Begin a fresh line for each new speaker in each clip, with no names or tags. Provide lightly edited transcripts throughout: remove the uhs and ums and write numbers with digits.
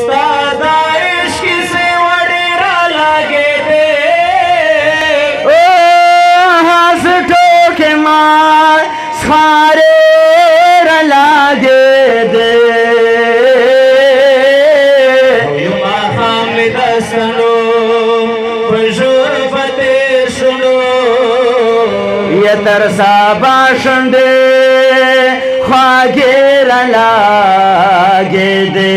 उस्तादा इश्क से वडेरा लागे दे
ओ हंस ठोके मार सारे लागे दे
हामिद सुनो बजूर फते सुनो
ये तरसा बाशंदे ख्वागे लागे दे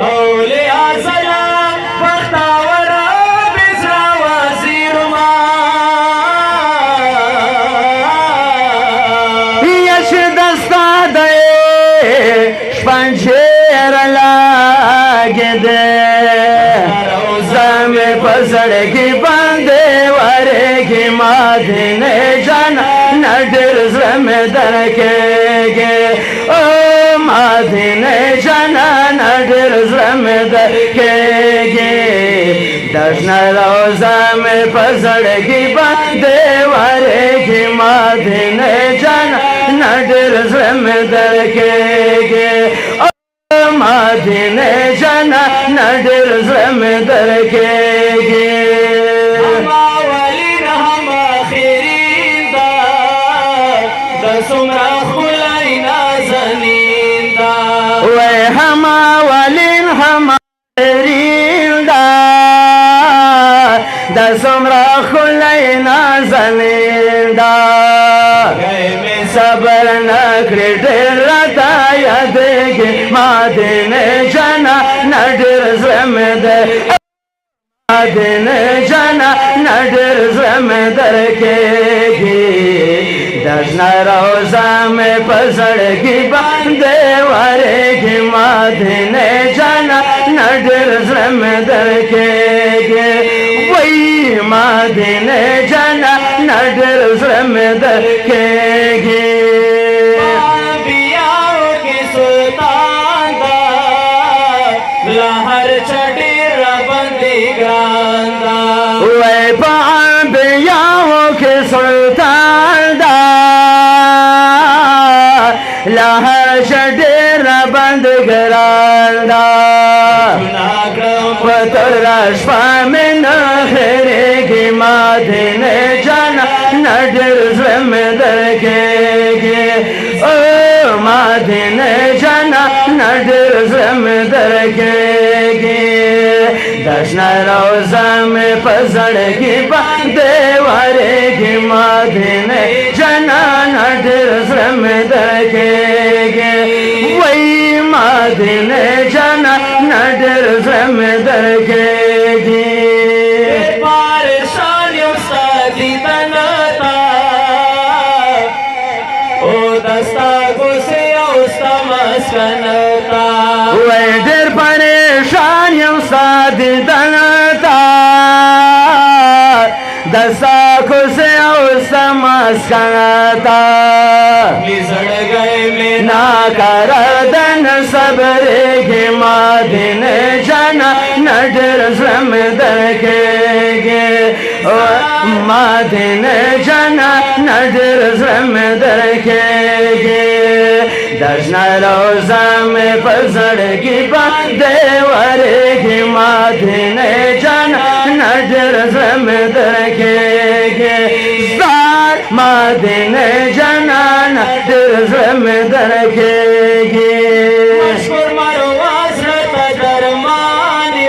औलिया सलाम बख्तावरा बिजरा वजीर
यश दस्ता दे पंशेर लागे दे रोज़ा में पसड़ की बंदे वरे की मादिने जाना नडर में दरकेगे ओ मादिने जाना नडर में दरकेगे दर्शन रोज़ा में पसड़ की बंदे वरे की मादिने जाना नडर में दरकेगे मादिने जाना नडर में दरकेगे
हमावली हम आखिरींदा दसुमरा खुलाइना जनींदा
वे हमावलिन हमारींदा दसुमरा खुलाइना जनींदा गए में सबर नखरे रता याद के मादिने जाना नडर में दर मादिने जाना नडर में दरकेगी दर्शन रोज़ा में पसड़ की बंदे वरे की मादिने जाना नडर में दरकेगी वही मादिने जाना नडर में दरकेगी
लहर चढ़ी रबंदी गांदा
वे बाबियाओं के सुल्तान दा लहर चढ़े रबंद गरांदा पतरशा में नहरे की मादिने जाना नडर में दरकेगे ओ मादिने जाना नडर में दरकेगे दर्शन रोज़ा में पसड़ की बंदे वरे की मादिने जाना नडर में दरकेगे वही मादिने जाना नडर में दरकेगी
परेशानियों सादी तनता ओ दस्ता गुसे उस्ता मस्कनता
वे देर परेशानियों सादी तनता दस्ता गुसे उस्ता मस्कनता
लिजड़ गए में
ना करदन सबरे के मादिने जाना नडर में दरकेगे ओ मादिने जाना नडर में दरकेगे दर्शन रोज़ा में पसड़ की बंदे वरे की मादिने जाना नडर में दरकेगे मादिने जाना नडर में दरकेगे
मशहूर मारो वासरत दरमाने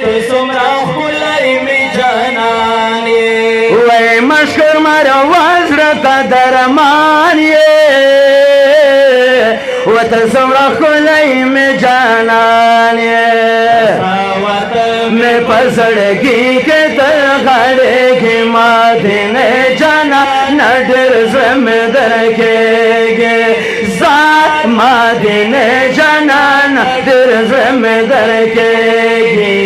तो सुमरा खुलाई में जनाने
वे मशहूर मारो वासरत दरमाने वो तो सुमरा खुलाई में जानाने में पसड़गी के तरखड़े की मादिने जाना नडर में दरकेगे साथ मादिने जाना नडर में दरकेगी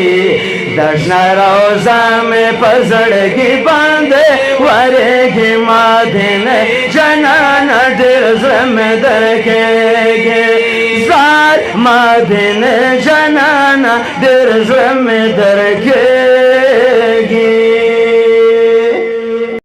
दर्शन रोज़ा में पसड़गी बंदे वरे की मादिने जाना नडर में दरकेगे साथ मादिने जाना नडर में दरकेगी